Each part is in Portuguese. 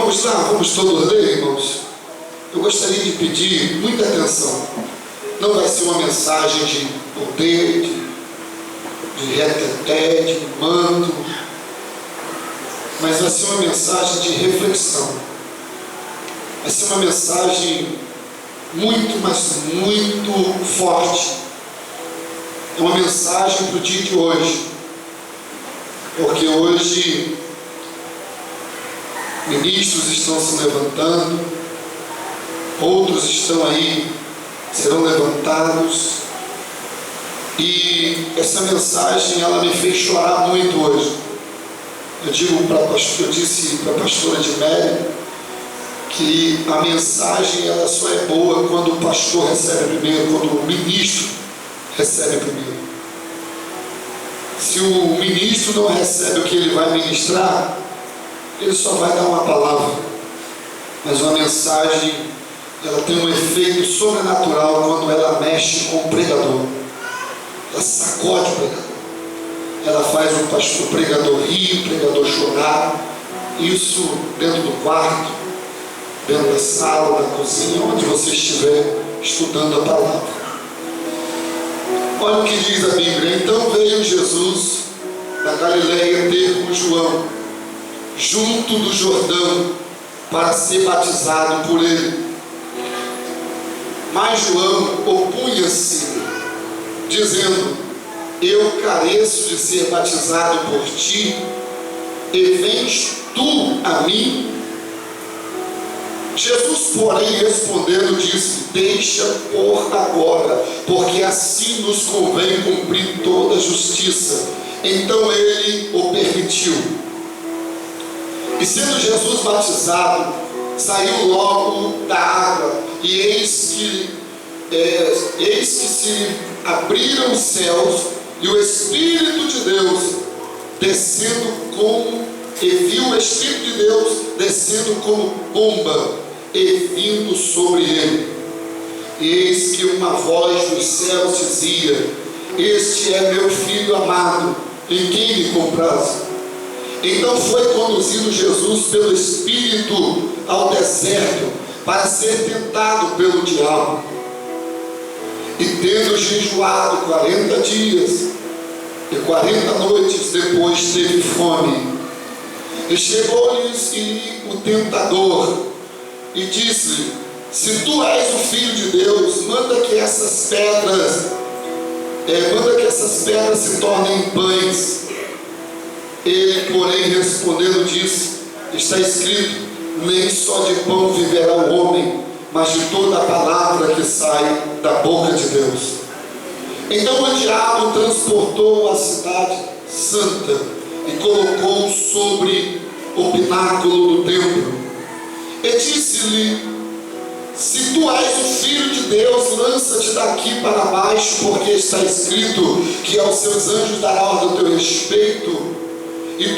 Vamos lá, vamos todos ler, irmãos. Eu gostaria de pedir muita atenção. Não vai ser uma mensagem de poder, de reteté, de mando, mas vai ser uma mensagem de reflexão. Vai ser uma mensagem muito, mas muito forte. É uma mensagem para o dia de hoje, porque hoje ministros estão se levantando, outros estão aí, serão levantados, e essa mensagem ela me fez chorar muito hoje. Eu disse para a pastora Edmélia que a mensagem ela só é boa quando o pastor recebe primeiro, quando o ministro recebe primeiro. Se o ministro não recebe o que ele vai ministrar, ele só vai dar uma palavra, mas uma mensagem ela tem um efeito sobrenatural quando ela mexe com o pregador. Ela sacode o pregador, ela faz o pregador rir, o pregador chorar. Isso dentro do quarto, dentro da sala, da cozinha, onde você estiver estudando a palavra. Olha o que diz a Bíblia. Então veio Jesus da Galileia ter com João junto do Jordão para ser batizado por ele. Mas João opunha-se, dizendo: eu careço de ser batizado por ti, e vens tu a mim? Jesus, porém, respondendo, disse: deixa por agora, porque assim nos convém cumprir toda a justiça. Então ele o permitiu. E sendo Jesus batizado, saiu logo da água, e eis que se abriram os céus, e o Espírito de Deus descendo e viu o Espírito de Deus descendo como pomba e vindo sobre ele. E eis que uma voz dos céus dizia: este é meu Filho amado, em quem me comprazo. Então foi conduzido Jesus pelo Espírito ao deserto para ser tentado pelo diabo. E tendo jejuado 40 dias e 40 noites, depois teve fome. E chegou-lhes o tentador e disse-lhe: se tu és o Filho de Deus, manda que essas pedras se tornem pães. Ele, porém, respondendo, disse: está escrito, nem só de pão viverá o homem, mas de toda a palavra que sai da boca de Deus. Então o diabo transportou a cidade santa e colocou sobre o pináculo do templo. E disse-lhe: se tu és o Filho de Deus, lança-te daqui para baixo, porque está escrito que aos seus anjos dará ordem a teu respeito, e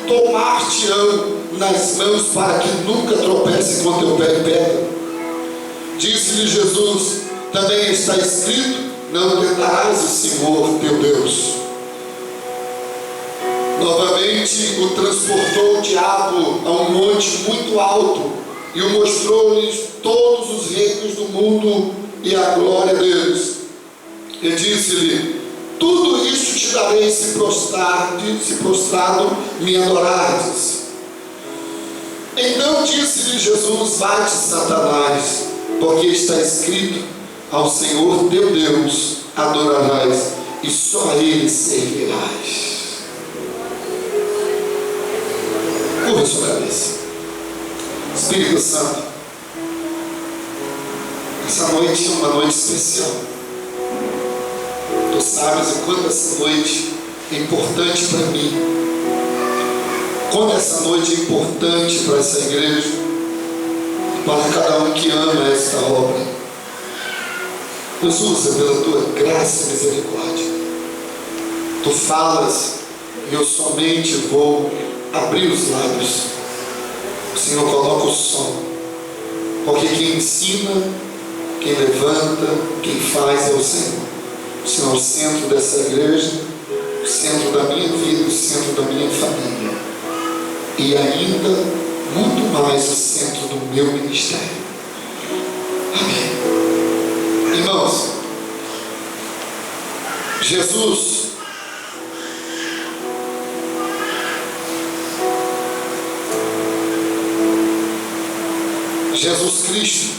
tomar-te-ão nas mãos, para que nunca tropece com teu pé em pedra. Disse-lhe Jesus: também está escrito, não tentarás o Senhor teu Deus. Novamente o transportou o diabo a um monte muito alto, e o mostrou-lhes todos os reinos do mundo e a glória deles. E disse-lhe: tudo isto te darei se prostrado me adorares. Então disse-lhe Jesus: vai-te, Satanás, porque está escrito, ao Senhor teu Deus adorarás, e só a Ele servirás. Curva sua cabeça. Espírito Santo, essa noite é uma noite especial. Tu sabes o quanto essa noite é importante para mim, quanto essa noite é importante para essa igreja, para cada um que ama esta obra. Nos usa pela tua graça e misericórdia. Tu falas e eu somente vou abrir os lábios. O Senhor coloca o som, porque quem ensina, quem levanta, quem faz é o Senhor. O Senhor é o centro dessa igreja, o centro da minha vida, o centro da minha família. E ainda muito mais o centro do meu ministério. Amém. Irmãos, Jesus Cristo,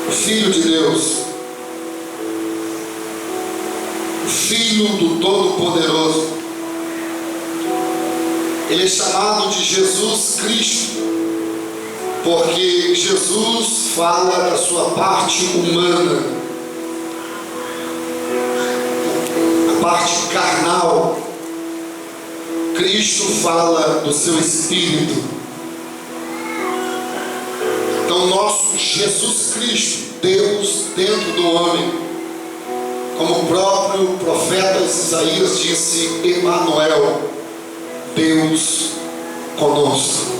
o Filho de Deus, o Filho do Todo-Poderoso, ele é chamado de Jesus Cristo, porque Jesus fala da sua parte humana, a parte carnal. Cristo fala do seu espírito. Então, nosso Jesus Cristo, Deus dentro do homem, como o próprio profeta Isaías disse, Emanuel, Deus conosco.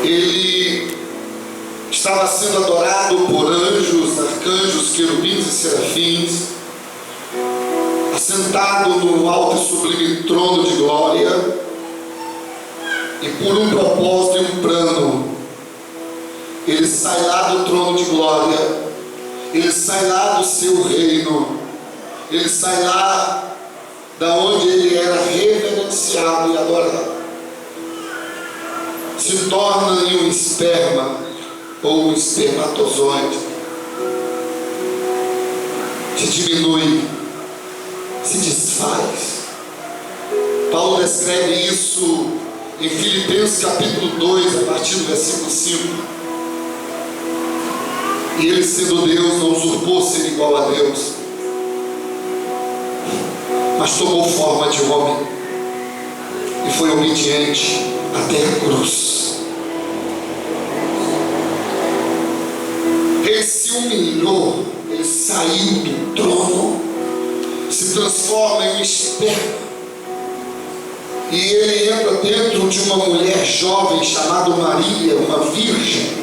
Ele estava sendo adorado por anjos, arcanjos, querubins e serafins, assentado no alto e sublime trono de glória. E por um propósito e um plano, ele sai lá do trono de glória, ele sai lá do seu reino, ele sai lá da onde ele era reverenciado e adorado, se torna em um esperma ou um espermatozoide, se diminui, se desfaz. Paulo descreve isso em Filipenses capítulo 2, a partir do versículo 5. E ele, sendo Deus, não usurpou ser igual a Deus, mas tomou forma de homem e foi obediente até a cruz. Ele se humilhou, ele saiu do trono, se transforma em um esperma. E ele entra dentro de uma mulher jovem chamada Maria, uma virgem.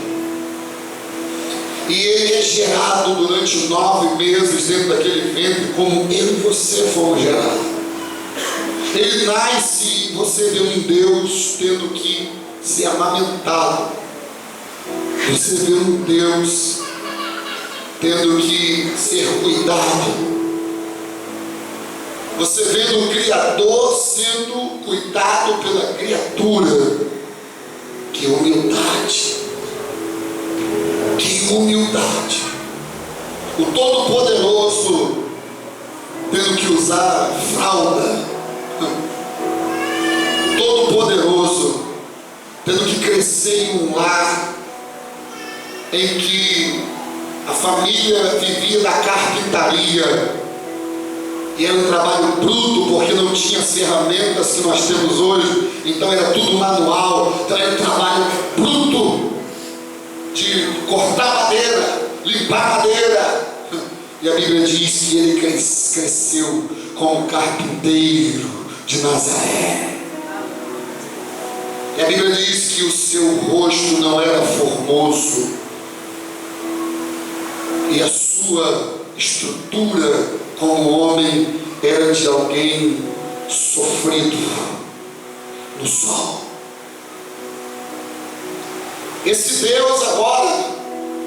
E ele é gerado durante 9 meses dentro daquele ventre, como eu e você fomos gerados. Ele nasce e você vê um Deus tendo que ser amamentado. Você vê um Deus tendo que ser cuidado. Você vê o Criador sendo cuidado pela criatura. Que humildade! Que humildade! O Todo-Poderoso tendo que usar fralda. O Todo-Poderoso tendo que crescer em um lar em que a família vivia da carpintaria. E era um trabalho bruto, porque não tinha as ferramentas que nós temos hoje. Então era tudo manual. Então era um trabalho bruto de cortar madeira, limpar madeira. E a Bíblia diz que ele cresceu como carpinteiro de Nazaré. E a Bíblia diz que o seu rosto não era formoso, e a sua estrutura como homem era de alguém sofrido no sol. Esse Deus agora,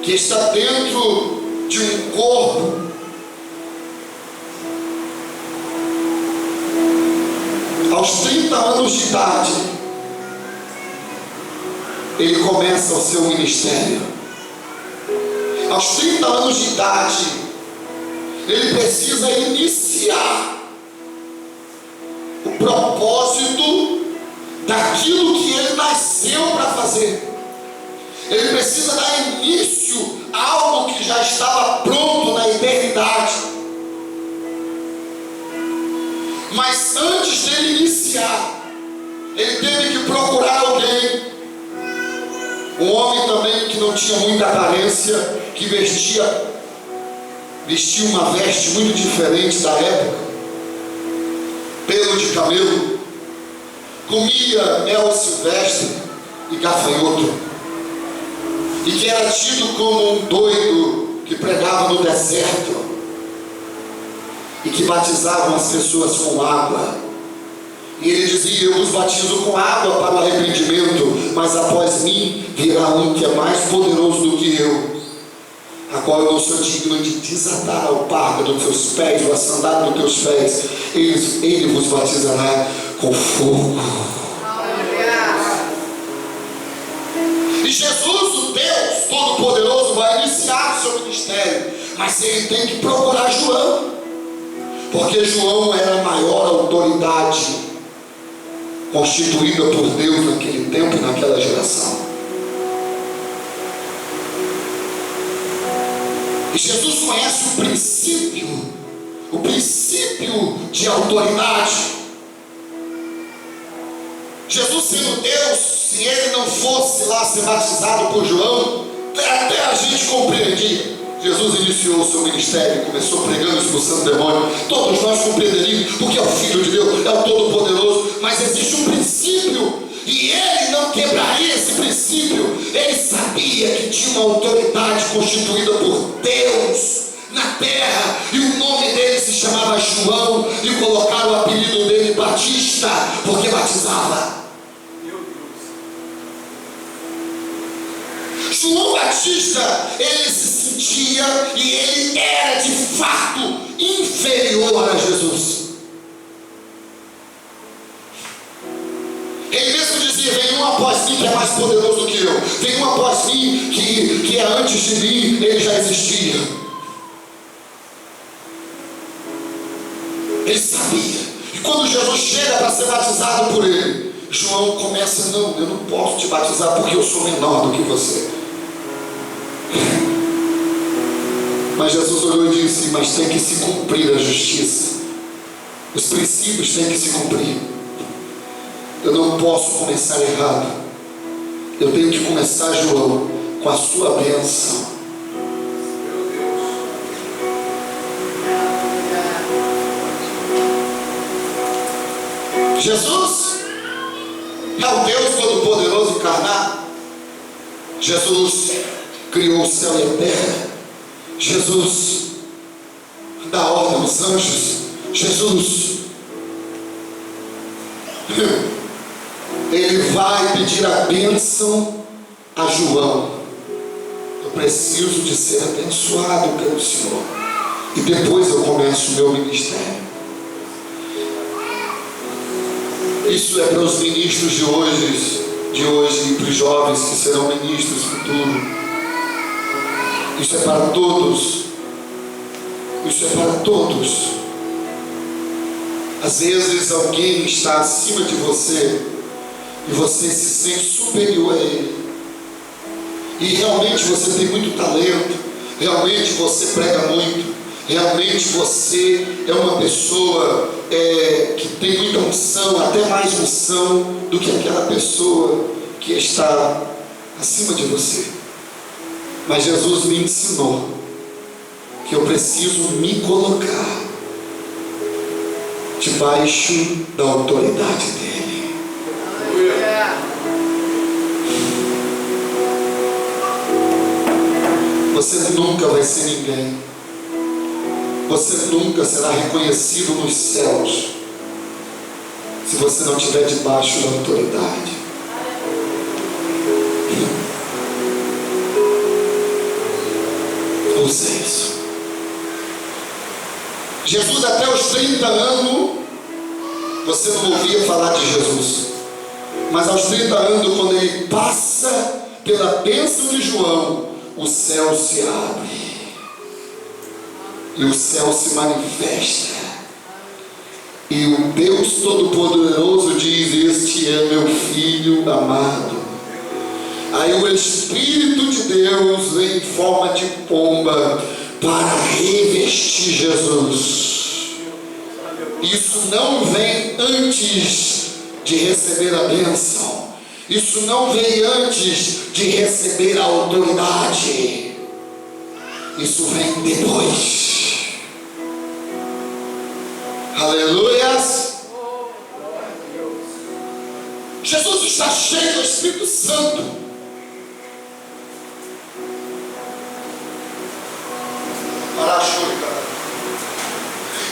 que está dentro de um corpo, aos 30 anos de idade, ele começa o seu ministério. Aos 30 anos de idade, ele precisa iniciar o propósito daquilo que ele nasceu para fazer. Ele precisa dar início a algo que já estava pronto na eternidade. Mas antes dele iniciar, ele teve que procurar alguém, um homem também que não tinha muita aparência, que vestia uma veste muito diferente da época, pelo de camelo, comia mel silvestre e gafanhoto, e que era tido como um doido que pregava no deserto e que batizava as pessoas com água E ele dizia: eu vos batizo com água para o arrependimento, mas após mim virá um que é mais poderoso do que eu, a qual eu não sou digno de desatar a alparga dos teus pés, ou a sandália dos teus pés. Ele vos batizará com fogo. E Jesus, o Deus Todo-Poderoso, vai iniciar o seu ministério, mas ele tem que procurar João, porque João era a maior autoridade constituída por Deus naquele tempo e naquela geração. E Jesus conhece o princípio de autoridade. Jesus, sendo Deus, se ele não fosse lá ser batizado por João, até a gente compreendia. Jesus iniciou o seu ministério, começou pregando, expulsando demônio. Todos nós compreenderíamos, porque é o Filho de Deus, é o Todo-Poderoso. Mas existe um princípio, e ele não quebraria esse princípio. Ele sabia que tinha uma autoridade constituída por Deus na terra, e o nome dele se chamava João, e colocaram o apelido dele Batista, porque batizava. João Batista, ele se sentia e ele era de fato inferior a Jesus. Ele mesmo dizia: vem um após mim que é mais poderoso do que eu, vem um após mim que é antes de mim, ele já existia. Ele sabia. E quando Jesus chega para ser batizado por ele, João começa: não, eu não posso te batizar porque eu sou menor do que você. Mas Jesus olhou e disse: mas tem que se cumprir a justiça, os princípios têm que se cumprir. Eu não posso começar errado. Eu tenho que começar, João, com a sua bênção. Jesus é o Deus Todo-Poderoso encarnado. Jesus criou o céu e a terra. Jesus dá ordem aos anjos. Jesus, ele vai pedir a bênção a João. Eu preciso de ser abençoado pelo Senhor, e depois eu começo o meu ministério. Isso é para os ministros de hoje e para os jovens que serão ministros futuros. Isso é para todos. Isso é para todos. Às vezes alguém está acima de você e você se sente superior a ele. E realmente você tem muito talento, realmente você prega muito, realmente você é uma pessoa que tem muita unção, até mais unção do que aquela pessoa que está acima de você. Mas Jesus me ensinou que eu preciso me colocar debaixo da autoridade dele. Você nunca vai ser ninguém. Você nunca será reconhecido nos céus se você não estiver debaixo da autoridade. Ouça isso. Jesus, até os 30 anos, você não ouvia falar de Jesus. Mas aos 30 anos, quando ele passa pela bênção de João, o céu se abre. E o céu se manifesta. E o Deus Todo-Poderoso diz: este é meu filho amado. Aí o Espírito de Deus vem em forma de pomba para revestir Jesus. Isso não vem antes de receber a bênção. Isso não vem antes de receber a autoridade. Isso vem depois. Aleluias. Jesus está cheio do Espírito Santo.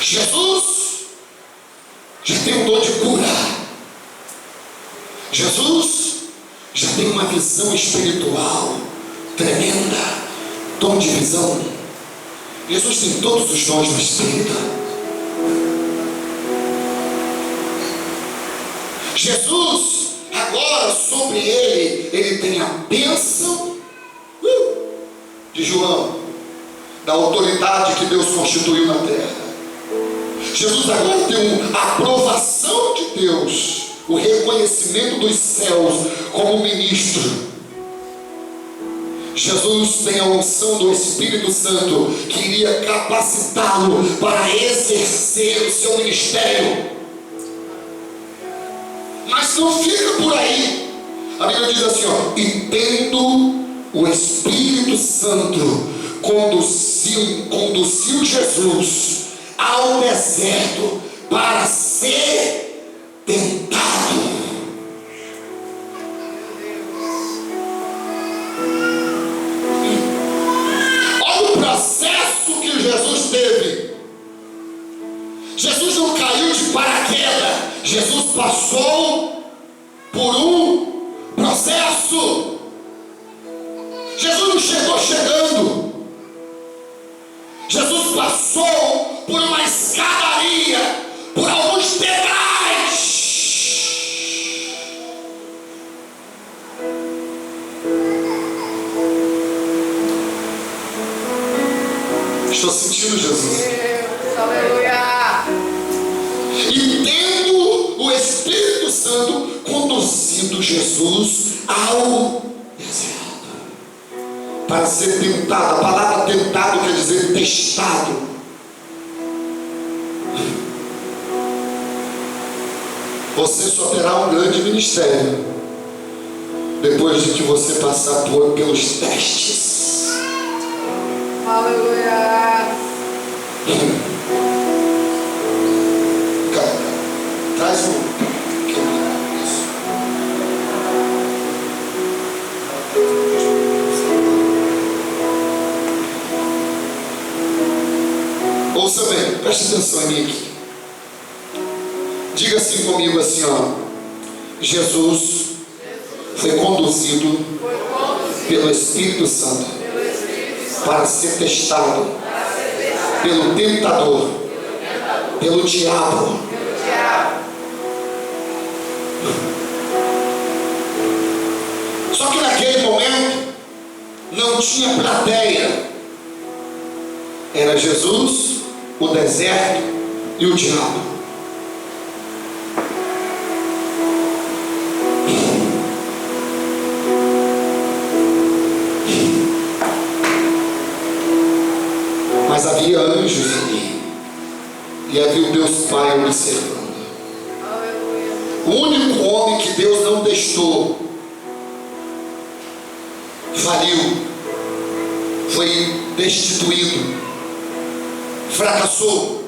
Jesus já tem o dom de cura. Jesus já tem uma visão espiritual tremenda, dom de visão. Jesus tem todos os dons do Espírito. Jesus, agora sobre ele tem a bênção de João, da autoridade que Deus constituiu na terra. Jesus agora tem a aprovação de Deus, o reconhecimento dos céus como ministro. Jesus tem a unção do Espírito Santo que iria capacitá-lo para exercer o seu ministério. Mas não fica por aí. A Bíblia diz assim, e tendo o Espírito Santo conduziu Jesus ao deserto para ser tentado. Olha o processo que Jesus teve. Jesus não caiu de paraquedas. Jesus passou por um processo. Jesus não chegou chegando. Jesus passou por uma escadaria, por alguns degraus. Estou sentindo Jesus. Aleluia. E tendo o Espírito Santo conduzido Jesus ao deserto para ser tentado. A palavra tentado quer dizer testado. Você só terá um grande ministério depois de que você passar pelos testes. Aleluia. Traz um. Ouça bem, preste atenção em mim aqui. Diga assim comigo assim, Jesus foi conduzido pelo Espírito Santo para ser testado pelo tentador, pelo diabo. Só que naquele momento não tinha plateia. Era Jesus, o deserto e o diabo. Mas havia anjos ali, e havia o Deus Pai observando. O único homem que Deus não testou, faliu, foi destituído, fracassou.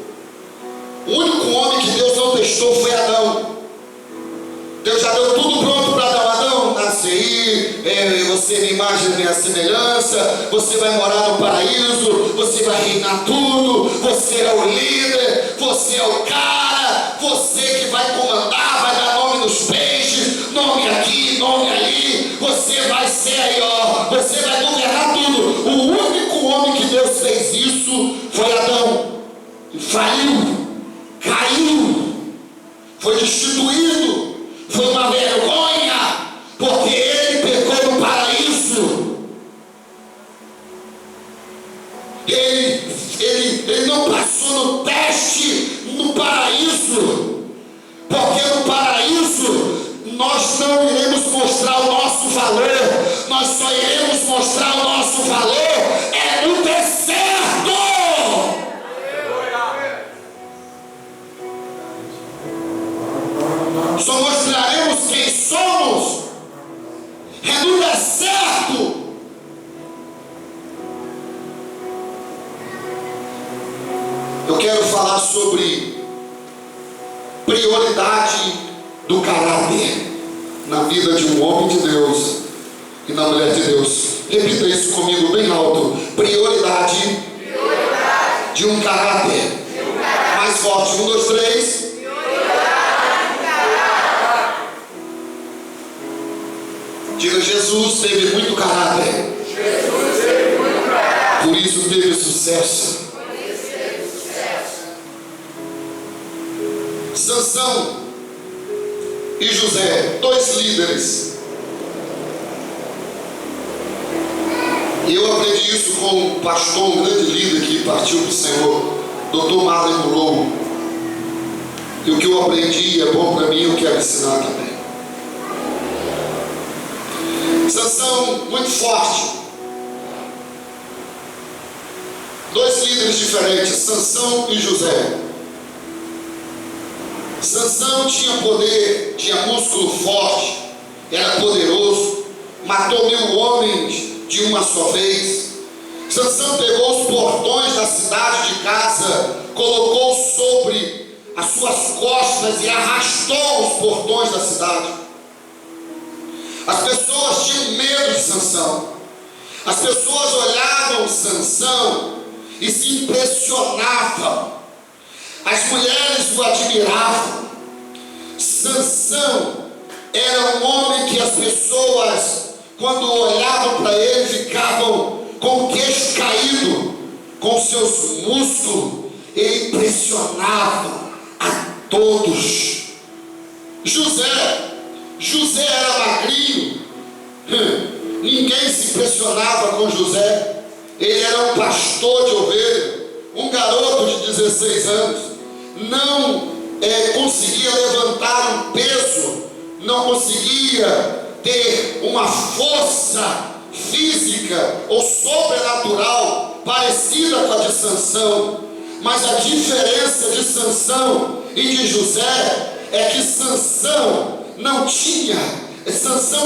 O único homem que Deus não testou foi Adão. Deus já deu tudo pronto para Adão. Adão, nasce aí, você é minha imagem, minha semelhança, você vai morar no paraíso, você vai reinar tudo, você é o líder, você é o cara, você que vai comandar, vai dar nome nos peixes, nome aqui, nome ali, você vai ser aí, você vai governar tudo. O único homem que Deus fez isso foi Adão. E faliu, caiu, foi destituído, foi uma vergonha, porque ele pecou no paraíso. Ele não passou no teste no paraíso, porque no paraíso nós não iremos mostrar o nosso valor, nós só iremos mostrar o nosso valor no deserto. Só mostraremos quem somos no deserto. Eu quero falar sobre prioridade do caráter na vida de um homem de Deus e na mulher de Deus. Repita isso comigo bem alto. Prioridade de um caráter. Mais forte. 1, 2, 3. Diga, Jesus teve muito caráter. Por isso teve sucesso. Sansão e José, dois líderes. E eu aprendi isso com um pastor, um grande líder que partiu para o Senhor, Dr. Marlon Mulou. E o que eu aprendi é bom para mim, eu quero ensinar também. Sansão muito forte. Dois líderes diferentes, Sansão e José. Sansão tinha poder, tinha músculo forte, era poderoso, matou 1000 homens de uma só vez. Sansão pegou os portões da cidade de Gaza, colocou sobre as suas costas e arrastou os portões da cidade. As pessoas tinham medo de Sansão. As pessoas olhavam Sansão e se impressionavam. As mulheres o admiravam. Sansão era um homem que as pessoas, quando olhavam para ele, ficavam com o queixo caído, com seus músculos. Ele impressionava a todos. José era magrinho. Ninguém se impressionava com José. Ele era um pastor de ovelha, um garoto de 16 anos. Não conseguia levantar um peso, não conseguia ter uma força física ou sobrenatural parecida com a de Sansão. Mas a diferença de Sansão e de José é que Sansão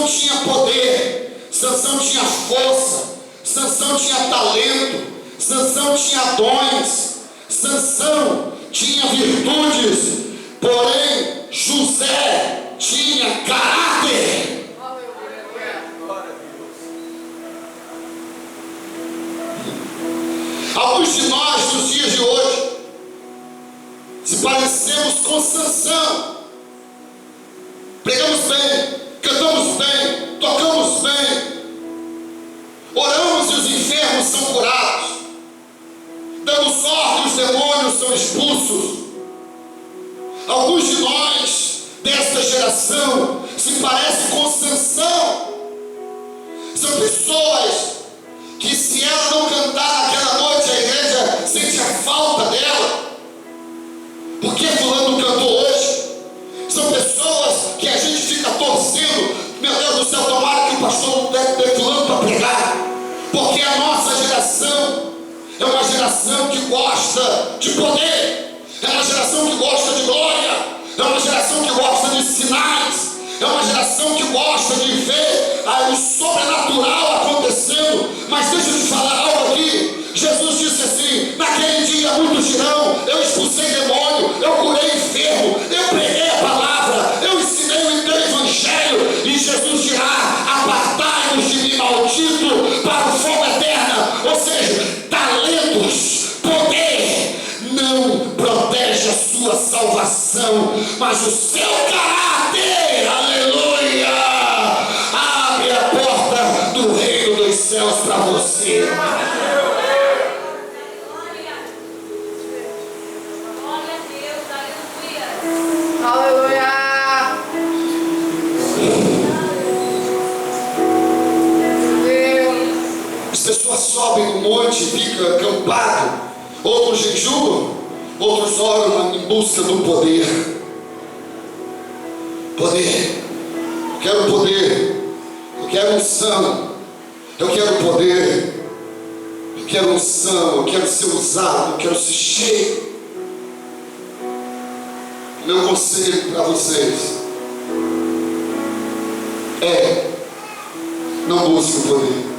tinha poder, Sansão tinha força, Sansão tinha talento, Sansão tinha dons, Sansão tinha virtudes, porém José tinha caráter. Alguns de nós nos dias de hoje se parecemos com Sansão. Pregamos bem, cantamos bem, tocamos bem, oramos e os enfermos são curados, damos ordem, os demônios são expulsos. Alguns de nós desta geração se parecem com Sansão. São pessoas que, se ela não cantar naquela noite, a igreja sente a falta dela. Por que fulano cantou hoje? São pessoas que a gente fica torcendo. Meu Deus do céu, tomara que o pastor não deve ter fulano para pregar. Porque a nossa geração é uma geração que gosta de poder, é uma geração que gosta de glória, é uma geração que gosta de sinais, é uma geração que gosta de ver o sobrenatural acontecendo. Mas deixa eu te falar algo aqui. Jesus disse assim: naquele dia muitos dirão, eu expulsei demônio, eu curei enfermo, eu preguei a palavra, eu ensinei o evangelho. E Jesus dirá: apartai-vos de mim, maldito, para o fogo eterno. Ou seja, talentos, poder não protege a sua salvação, mas o seu caráter. Aleluia! Abre a porta do reino dos céus para você. Aleluia! As pessoas sobem no monte, ficam acampados, outros jejuam, outros oram em busca do poder. Poder. Eu quero poder. Eu quero unção. Eu quero poder. Eu quero unção. Eu quero ser usado. Eu quero ser cheio. Meu conselho para vocês é: não busque o poder.